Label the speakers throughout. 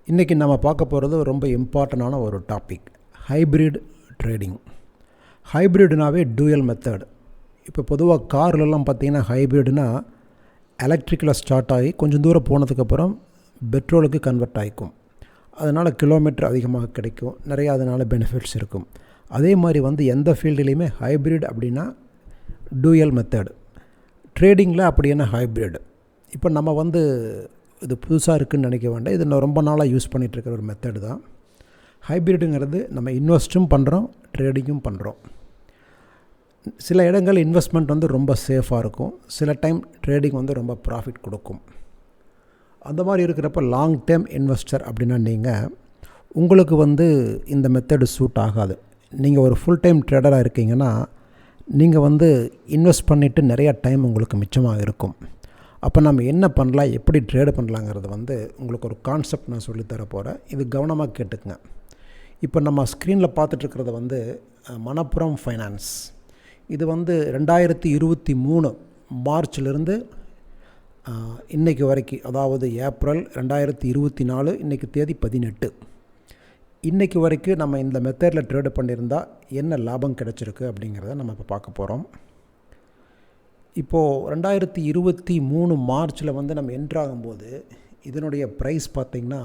Speaker 1: இன்றைக்கி நம்ம பார்க்க போகிறது ரொம்ப இம்பார்ட்டண்டான ஒரு டாபிக், ஹைப்ரிட் ட்ரேடிங். ஹைப்ரிட்னாவே டூயல் மெத்தட். இப்போ பொதுவாக கார்லெலாம் பார்த்திங்கன்னா ஹைப்ரிட்னா எலக்ட்ரிக்கில் ஸ்டார்ட் ஆகி கொஞ்சம் தூரம் போனதுக்கப்புறம் பெட்ரோலுக்கு கன்வெர்ட் ஆகிக்கும். அதனால் கிலோமீட்டர் அதிகமாக கிடைக்கும், நிறையா அதனால் பெனிஃபிட்ஸ் இருக்கும். அதே மாதிரி எந்த ஃபீல்டுலேயுமே ஹைப்ரிட் அப்படின்னா டூயல் மெத்தட். ட்ரேடிங்கில் அப்படி என்ன ஹைப்ரிட்? இப்போ நம்ம இது புதுசாக இருக்குதுன்னு நினைக்க வேண்டாம், இது நான் ரொம்ப நாளாக யூஸ் பண்ணிகிட்ருக்கிற ஒரு மெத்தடு தான். ஹைப்ரிட்டுங்கிறது நம்ம இன்வெஸ்ட்டும் பண்ணுறோம், ட்ரேடிங்கும் பண்ணுறோம். சில இடங்கள் இன்வெஸ்ட்மெண்ட் ரொம்ப சேஃபாக இருக்கும், சில டைம் ட்ரேடிங் ரொம்ப ப்ராஃபிட் கொடுக்கும். அந்த மாதிரி இருக்கிறப்ப லாங் டேர்ம் இன்வெஸ்டர் அப்படின்னா உங்களுக்கு இந்த மெத்தடு சூட் ஆகாது. நீங்கள் ஒரு ஃபுல் டைம் ட்ரேடராக இருக்கீங்கன்னா நீங்கள் இன்வெஸ்ட் பண்ணிவிட்டு நிறையா டைம் உங்களுக்கு மிச்சமாக இருக்கும். அப்போ நம்ம என்ன பண்ணலாம், எப்படி ட்ரேடு பண்ணலாங்கிறது உங்களுக்கு ஒரு கான்செப்ட் நான் சொல்லித்தர போகிறேன். இது கவனமாக கேட்டுக்குங்க. இப்போ நம்ம ஸ்க்ரீனில் பார்த்துட்ருக்கிறது மணப்புரம் ஃபைனான்ஸ். இது 2023 மார்ச்லேருந்து இன்றைக்கு வரைக்கும், அதாவது ஏப்ரல் 2024, இன்றைக்கி தேதி 18, இன்றைக்கி வரைக்கும் நம்ம இந்த மெத்தடில் ட்ரேடு பண்ணியிருந்தால் என்ன லாபம் கிடச்சிருக்கு அப்படிங்கிறத நம்ம இப்போ பார்க்க போகிறோம். இப்போது 2023 மார்ச்சில் நம்ம என்ட்ராகும்போது இதனுடைய ப்ரைஸ் பார்த்திங்கன்னா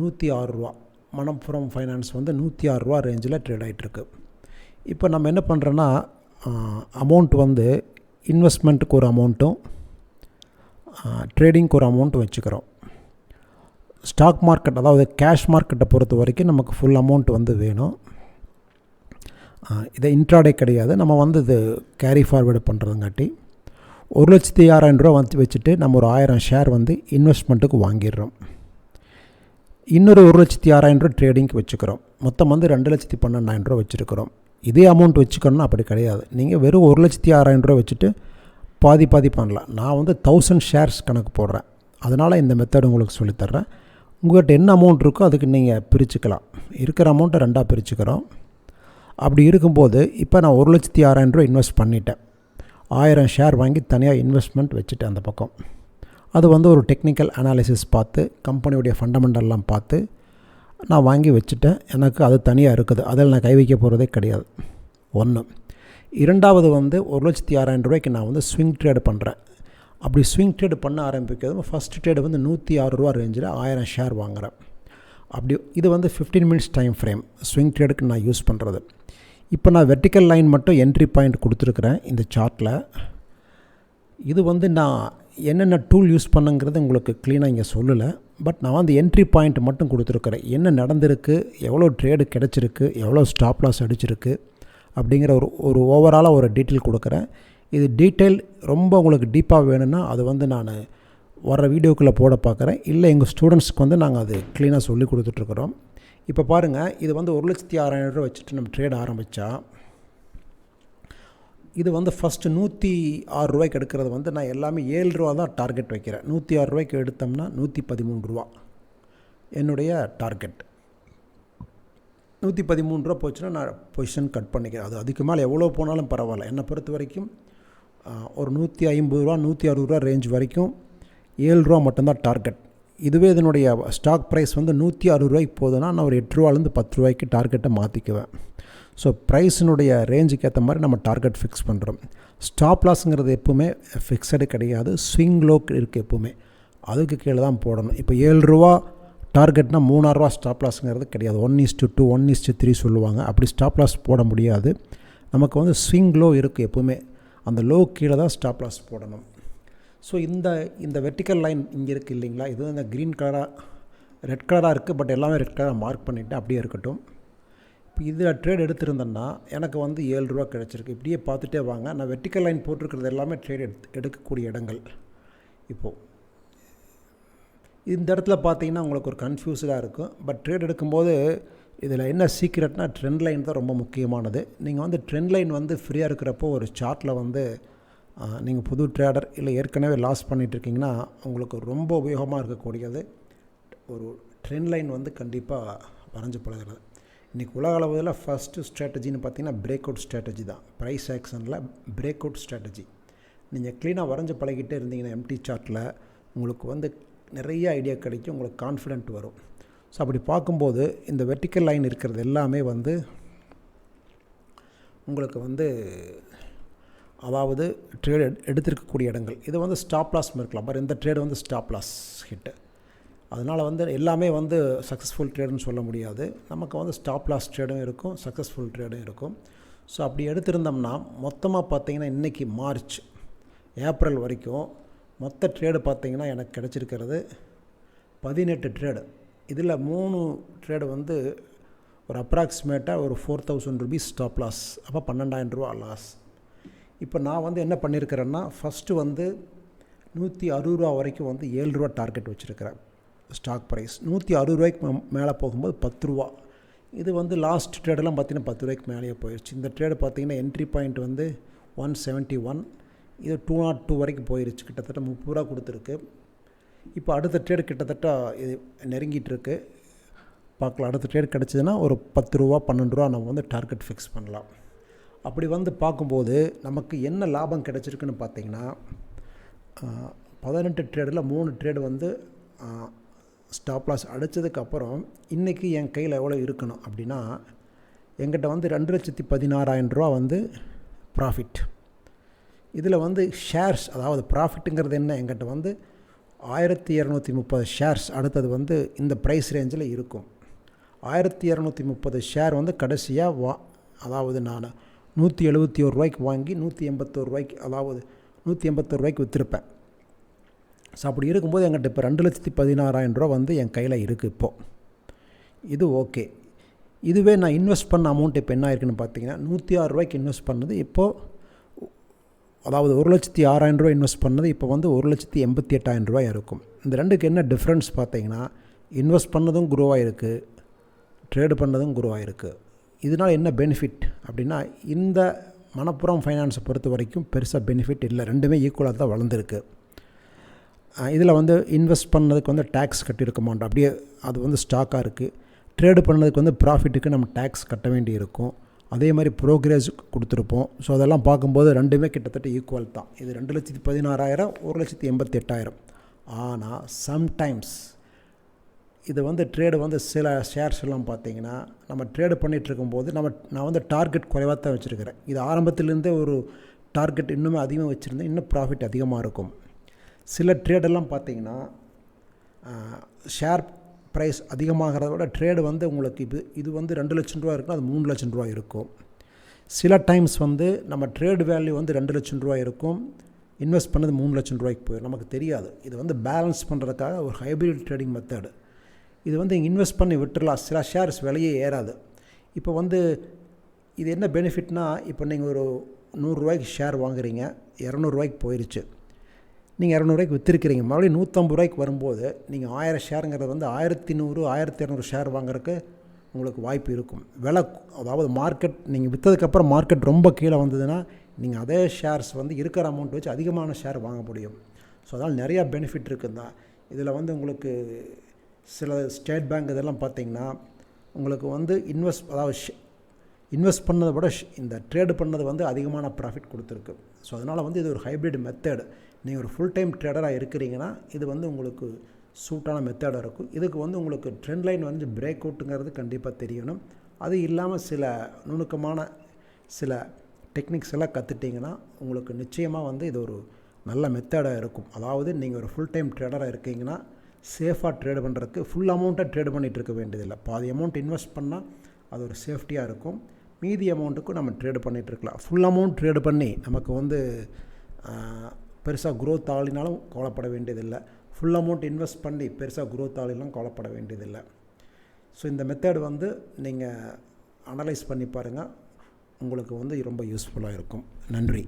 Speaker 1: 106 ரூபா. மணப்புரம் ஃபைனான்ஸ் 106 ரூபா ரேஞ்சில் ட்ரேட் ஆகிட்டுருக்கு. இப்போ நம்ம என்ன பண்ணுறோன்னா, அமௌண்ட் இன்வெஸ்ட்மெண்ட்டுக்கு ஒரு அமௌண்ட்டும் ட்ரேடிங்க்கு ஒரு அமௌண்ட்டும் வச்சுக்கிறோம். ஸ்டாக் மார்க்கெட், அதாவது கேஷ் மார்க்கெட்டை பொறுத்த வரைக்கும் நமக்கு ஃபுல் அமௌண்ட் வேணும். இதை இன்ட்ராடே கிடையாது, நம்ம இது கேரி ஃபார்வேர்டு பண்ணுறதுங்காட்டி 1,06,000 ரூபா வச்சுட்டு நம்ம ஒரு 1000 ஷேர் இன்வெஸ்ட்மெண்ட்டுக்கு வாங்கிடுறோம். இன்னொரு 1,06,000 ரூபா ட்ரேடிங்க்கு வச்சுக்கிறோம். மொத்தம் 2,12,000 ரூபா வச்சுருக்கிறோம். இதே அமௌண்ட் வச்சுக்கணும்னா அப்படி கிடையாது. நீங்கள் வெறும் 1,06,000 ரூபா வச்சுட்டு பாதி பண்ணலாம். நான் 1000 ஷேர்ஸ் கணக்கு போடுறேன், அதனால் இந்த மெத்தட் உங்களுக்கு சொல்லித்தர்றேன். உங்கள்கிட்ட என்ன அமௌண்ட் இருக்கோ அதுக்கு நீங்கள் பிரிச்சுக்கலாம். இருக்கிற அமௌண்ட்டை 2ஆக பிரிச்சுக்கிறோம். அப்படி இருக்கும்போது இப்போ நான் 1,06,000 ரூபா இன்வெஸ்ட் பண்ணிட்டேன். 1000 ஷேர் வாங்கி தனியாக இன்வெஸ்ட்மெண்ட் வச்சுட்டேன் அந்த பக்கம். அது ஒரு டெக்னிக்கல் அனாலிசிஸ் பார்த்து, கம்பெனியுடைய ஃபண்டமெண்டல்லாம் பார்த்து நான் வாங்கி வச்சுட்டேன். எனக்கு அது தனியாக இருக்குது, அதில் நான் கை வைக்க போகிறதே கிடையாது. ஒன்று. இரண்டாவது 1,06,000 ரூபாய்க்கு நான் ஸ்விங் ட்ரேடு பண்ணுறேன். அப்படி ஸ்விங் ட்ரேடு பண்ண ஆரம்பிக்கிறது ஃபஸ்ட் ட்ரேடு 106 ரூபா ரேஞ்சில் 1000 ஷேர் வாங்குகிறேன். அப்படி இது 15 மினிட்ஸ் டைம் ஃப்ரேம் ஸ்விங் ட்ரேடுக்கு நான் யூஸ் பண்ணுறது. இப்போ நான் வெர்டிக்கல் லைன் மட்டும் என்ட்ரி பாயிண்ட் கொடுத்துருக்குறேன் இந்த சார்ட்டில். இது நான் என்னென்ன டூல் யூஸ் பண்ணுங்கிறது உங்களுக்கு க்ளீனாக இங்கே சொல்லலை. பட் நான் என்ட்ரி பாயிண்ட் மட்டும் கொடுத்துருக்குறேன். என்ன நடந்திருக்கு, எவ்வளோ ட்ரேடு கிடச்சிருக்கு, எவ்வளோ ஸ்டாப் லாஸ் அடிச்சிருக்கு அப்படிங்கிற ஒரு ஓவராலாக ஒரு டீட்டெயில் கொடுக்குறேன். இது டீட்டெயில் ரொம்ப உங்களுக்கு டீப்பாக வேணும்னா அது நான் வர வீடியோக்குள்ளே போட பார்க்குறேன். இல்லை எங்கள் ஸ்டூடெண்ட்ஸ்க்கு நாங்கள் அது க்ளீனாக சொல்லி கொடுத்துட்ருக்குறோம். இப்போ பாருங்கள், இது 1,06,000 ரூபா வச்சுட்டு நம்ம ட்ரேட் ஆரம்பித்தா இது ஃபஸ்ட்டு 106 ரூபாய்க்கு எடுக்கிறது நான் எல்லாமே 7 ரூபா தான் டார்கெட் வைக்கிறேன். 106 ரூபாய்க்கு எடுத்தோம்னா 113 ரூபா என்னுடைய டார்கெட். 113 ரூபா போச்சுன்னா நான் பொசிஷன் கட் பண்ணிக்கிறேன். அது அதுக்கு மேலே எவ்வளோ போனாலும் பரவாயில்ல. என்னை பொறுத்த வரைக்கும் ஒரு 150 ரூபா 160 ரூபா ரேஞ்ச் வரைக்கும் 7 ரூபா மட்டும்தான் டார்கெட். இதுவே இதனுடைய ஸ்டாக் ப்ரைஸ் 106 ரூபாய்க்கு போகுதுன்னா நான் ஒரு 8 ரூபாலேருந்து 10 ரூபாய்க்கு டார்கெட்டை மாற்றிக்குவேன். ஸோ ப்ரைஸினுடைய ரேஞ்சுக்கு ஏற்ற மாதிரி நம்ம டார்கெட் ஃபிக்ஸ் பண்ணுறோம். ஸ்டாப் லாஸுங்கிறது எப்போவுமே ஃபிக்ஸடு கிடையாது, ஸ்விங் லோக் இருக்குது எப்போவுமே, அதுக்கு கீழே தான் போடணும். இப்போ 7 ரூபா டார்கெட்னால் 3 ரூபா ஸ்டாப் லாஸுங்கிறது கிடையாது. 1:2, 1:3 சொல்லுவாங்க. அப்படி ஸ்டாப் லாஸ் போட முடியாது. நமக்கு ஸ்விங் லோ இருக்குது எப்போவுமே, அந்த லோ கீழே தான் ஸ்டாப் லாஸ் போடணும். ஸோ இந்த வெர்டிக்கல் லைன் இங்கே இருக்குது இல்லைங்களா, இது இந்த க்ரீன் கலராக ரெட் கலராக இருக்குது. பட் எல்லாமே ரெட் கலராக மார்க் பண்ணிவிட்டு அப்படியே இருக்கட்டும். இப்போ இதில் ட்ரேட் எடுத்திருந்தேன்னா எனக்கு 7 ரூபா கிடச்சிருக்கு. இப்படியே பார்த்துட்டே வாங்க. நான் வெர்டிக்கல் லைன் போட்டிருக்கிறது எல்லாமே ட்ரேட் எடுக்கக்கூடிய இடங்கள். இப்போது இந்த இடத்துல பார்த்தீங்கன்னா உங்களுக்கு ஒரு கன்ஃபியூஸ்டாக இருக்கும். பட் ட்ரேட் எடுக்கும்போது இதில் என்ன சீக்ரெட்னா, ட்ரெண்ட் லைன் தான் ரொம்ப முக்கியமானது. நீங்கள் ட்ரெண்ட் லைன் ஃப்ரீயாக இருக்கிறப்போ ஒரு சார்ட்டில் நீங்கள் புது ட்ரேடர் இல்லை ஏற்கனவே லாஸ் பண்ணிகிட்ருக்கீங்கன்னா உங்களுக்கு ரொம்ப உபயோகமாக இருக்கக்கூடியது ஒரு ட்ரெண்ட் லைன் கண்டிப்பாக வரைஞ்சி பழகிறது. இன்றைக்கி உலக அளவில் ஃபஸ்ட்டு ஸ்ட்ராட்டஜின்னு பார்த்தீங்கன்னா பிரேக் அவுட் ஸ்ட்ராட்டஜி தான். ப்ரைஸ் ஆக்ஷனில் பிரேக் அவுட் ஸ்ட்ராட்டஜி நீங்கள் க்ளீனாக வரைஞ்சி பழகிட்டே இருந்தீங்கன்னா எம்டி சார்ட்டில் உங்களுக்கு நிறைய ஐடியா கிடைக்கும், உங்களுக்கு கான்ஃபிடென்ட் வரும். ஸோ அப்படி பார்க்கும்போது இந்த வெர்டிக்கல் லைன் இருக்கிறது எல்லாமே வந்து உங்களுக்கு வந்து அதாவது ட்ரேடு எடுத்திருக்கக்கூடிய இடங்கள். இது வந்து ஸ்டாப் லாஸ் இருக்கலாம். பாரு, இந்த ட்ரேடு வந்து ஸ்டாப் லாஸ் ஹிட்டு. அதனால் வந்து எல்லாமே வந்து சக்ஸஸ்ஃபுல் ட்ரேடுன்னு சொல்ல முடியாது. நமக்கு வந்து ஸ்டாப் லாஸ் ட்ரேடும் இருக்கும், சக்ஸஸ்ஃபுல் ட்ரேடும் இருக்கும். ஸோ அப்படி எடுத்திருந்தோம்னா மொத்தமாக பார்த்திங்கன்னா இன்றைக்கி மார்ச் ஏப்ரல் வரைக்கும் மொத்த ட்ரேடு பார்த்திங்கன்னா எனக்கு கிடச்சிருக்கிறது 18 ட்ரேடு. இதில் 3 ட்ரேடு வந்து ஒரு அப்ராக்சிமேட்டாக ஒரு 4000 ருபீஸ் ஸ்டாப் லாஸ், அப்போ 12,000 ரூபா லாஸ். இப்போ நான் வந்து என்ன பண்ணியிருக்கிறேன்னா, ஃபஸ்ட்டு வந்து 160 ரூபா வரைக்கும் வந்து 7 ரூபா டார்கெட் வச்சுருக்கிறேன். ஸ்டாக் ப்ரைஸ் 160 ரூபாய்க்கு மேலே போகும்போது 10 ரூபா. இது வந்து லாஸ்ட் ட்ரேடெல்லாம் பார்த்திங்கன்னா 10 ரூபாய்க்கு மேலேயே போயிடுச்சு. இந்த ட்ரேடு பார்த்திங்கன்னா என்ட்ரி பாயிண்ட் வந்து 171, இது 202 வரைக்கும் போயிடுச்சு. கிட்டத்தட்ட 30 ரூபா கொடுத்துருக்கு. இப்போ அடுத்த ட்ரேடு கிட்டத்தட்ட இது நெருங்கிட்டு இருக்கு. பார்க்கலாம், அடுத்த ட்ரேடு கிடச்சிதுன்னா ஒரு 10 ரூபா 12 ரூபா நம்ம வந்து டார்கெட் ஃபிக்ஸ் பண்ணலாம். அப்படி வந்து பார்க்கும்போது நமக்கு என்ன லாபம் கிடச்சிருக்குன்னு பார்த்திங்கன்னா, 18 ட்ரேடில் 3 ட்ரேடு வந்து ஸ்டாப் லாஸ் அடித்ததுக்கப்புறம் இன்றைக்கி என் கையில் எவ்வளோ இருக்கணும் அப்படின்னா, என்கிட்ட வந்து 2,16,000 ரூபா வந்து ப்ராஃபிட். இதில் வந்து ஷேர்ஸ், அதாவது ப்ராஃபிட்டுங்கிறது என்ன, என்கிட்ட வந்து 1230 ஷேர்ஸ் அடுத்தது வந்து இந்த ப்ரைஸ் ரேஞ்சில் இருக்கும். 1230 ஷேர் வந்து கடைசியாக அதாவது நான் 171 ரூபாய்க்கு வாங்கி 181 ரூபாய்க்கு, அதாவது 181 ரூபாய்க்கு விற்றுருப்பேன். ஸோ அப்படி இருக்கும்போது என்கிட்ட இப்போ 2,16,000 ரூபா வந்து என் கையில் இருக்குது இப்போது. இது ஓகே. இதுவே நான் இன்வெஸ்ட் பண்ண அமௌண்ட் இப்போ என்ன ஆயிருக்குன்னு பார்த்தீங்கன்னா, 106 ரூபாய்க்கு இன்வெஸ்ட் பண்ணது இப்போது, அதாவது 1,06,000 ரூபா இன்வெஸ்ட் பண்ணது இப்போ வந்து 1,88,000 ரூபாய் இருக்கும். இந்த ரெண்டுக்கு என்ன டிஃப்ரென்ஸ் பார்த்தீங்கன்னா, இன்வெஸ்ட் பண்ணதும் குரோ ஆகிருக்கு, ட்ரேடு பண்ணதும் குரோ ஆகிருக்கு. இதனால் என்ன பெனிஃபிட் அப்படின்னா, இந்த மணப்புரம் ஃபைனான்ஸை பொறுத்த வரைக்கும் பெருசாக பெனிஃபிட் இல்லை, ரெண்டுமே ஈக்குவலாக தான் வளர்ந்துருக்கு. இதில் வந்து இன்வெஸ்ட் பண்ணதுக்கு வந்து டேக்ஸ் கட்டியிருக்க மாட்டோம், அப்படியே அது வந்து ஸ்டாக்காக இருக்குது. ட்ரேடு பண்ணதுக்கு வந்து ப்ராஃபிட்டுக்கு நம்ம டேக்ஸ் கட்ட வேண்டி இருக்கும். அதே மாதிரி ப்ரோக்ரேஜ் கொடுத்துருப்போம். ஸோ அதெல்லாம் பார்க்கும்போது ரெண்டுமே கிட்டத்தட்ட ஈக்குவல் தான். இது 2,16,000, 1,88,000. ஆனால் சம்டைம்ஸ் இது வந்து ட்ரேடு வந்து சில ஷேர்ஸ் எல்லாம் பார்த்திங்கன்னா, நம்ம ட்ரேடு பண்ணிகிட்ருக்கும்போது நான் வந்து டார்கெட் குறைவாக தான் வச்சுருக்கிறேன். இது ஆரம்பத்துலேருந்தே ஒரு டார்கெட் இன்னுமே அதிகமாக வச்சுருந்தேன், இன்னும் ப்ராஃபிட் அதிகமாக இருக்கும். சில ட்ரேடெல்லாம் பார்த்திங்கன்னா ஷேர் ப்ரைஸ் அதிகமாகிறத விட ட்ரேடு வந்து உங்களுக்கு இது வந்து 2 லட்சம் ரூபா இருக்கும், அது 3 லட்சம் ரூபா இருக்கும். சில டைம்ஸ் வந்து நம்ம ட்ரேடு வேல்யூ வந்து 2 லட்சம் ரூபா இருக்கும், இன்வெஸ்ட் பண்ணது 3 லட்சம் ரூபாய்க்கு போயிடும், நமக்கு தெரியாது. இது வந்து பேலன்ஸ் பண்ணுறதுக்காக ஒரு ஹைப்ரிட் ட்ரேடிங் மெத்தடு. இது வந்து இன்வெஸ்ட் பண்ணி விட்டுறலாம், சில ஷேர்ஸ் விலையே ஏறாது. இப்போ வந்து இது என்ன பெனிஃபிட்னா, இப்போ நீங்கள் ஒரு 100 ரூபாய்க்கு ஷேர் வாங்குறீங்க, 200 ரூபாய்க்கு போயிடுச்சு, நீங்கள் 200 ரூபாய்க்கு விற்றுருக்கிறீங்க. மறுபடியும் 150 ரூபாய்க்கு வரும்போது நீங்கள் 1000 ஷேருங்கிறது வந்து 1100, 1200 ஷேர் வாங்குறதுக்கு உங்களுக்கு வாய்ப்பு இருக்கும். விலை, அதாவது மார்க்கெட் நீங்கள் விற்றதுக்கப்புறம் மார்க்கெட் ரொம்ப கீழே வந்ததுன்னா நீங்கள் அதே ஷேர்ஸ் வந்து இருக்கிற அமௌண்ட் வச்சு அதிகமான ஷேர் வாங்க முடியும். ஸோ அதனால் நிறையா பெனிஃபிட் இருக்குதுங்க. இதில் வந்து உங்களுக்கு சில ஸ்டேட் பேங்க் இதெல்லாம் பார்த்திங்கன்னா உங்களுக்கு வந்து இன்வெஸ்ட் பண்ணதை விட இந்த ட்ரேடு பண்ணது வந்து அதிகமான ப்ராஃபிட் கொடுத்துருக்கு. ஸோ அதனால் வந்து இது ஒரு ஹைப்ரிட் மெத்தட். நீங்கள் ஒரு ஃபுல் டைம் ட்ரேடராக இருக்கிறீங்கன்னா இது வந்து உங்களுக்கு சூட்டான மெத்தடாக இருக்கும். இதுக்கு வந்து உங்களுக்கு ட்ரெண்ட் லைன் வந்து பிரேக் அவுட்டுங்கிறது கண்டிப்பாக தெரியணும். அது இல்லாமல் சில நுணுக்கமான சில டெக்னிக்ஸ் எல்லாம் கற்றுட்டிங்கன்னா உங்களுக்கு நிச்சயமாக வந்து இது ஒரு நல்ல மெத்தடாக இருக்கும். அதாவது நீங்கள் ஒரு ஃபுல் டைம் ட்ரேடராக இருக்கீங்கன்னா சேஃபாக ட்ரேடு பண்ணுறதுக்கு ஃபுல் அமௌண்ட்டை ட்ரேடு பண்ணிகிட்டு இருக்க வேண்டியதில்லை. பாதி அமௌண்ட் இன்வெஸ்ட் பண்ணால் அது ஒரு சேஃப்டியாக இருக்கும். மீதி அமௌண்ட்டுக்கும் நம்ம ட்ரேடு பண்ணிகிட்ருக்கலாம். ஃபுல் அமௌண்ட் ட்ரேடு பண்ணி நமக்கு வந்து பெருசாக க்ரோத் ஆகினாலும் கவலைப்பட வேண்டியதில்லை. ஃபுல் அமௌண்ட் இன்வெஸ்ட் பண்ணி பெருசாக க்ரோத் ஆகினாலும் கவலைப்பட வேண்டியதில்லை. ஸோ இந்த மெத்தட் வந்து நீங்கள் அனலைஸ் பண்ணி பாருங்கள், உங்களுக்கு வந்து ரொம்ப யூஸ்ஃபுல்லாக இருக்கும். நன்றி.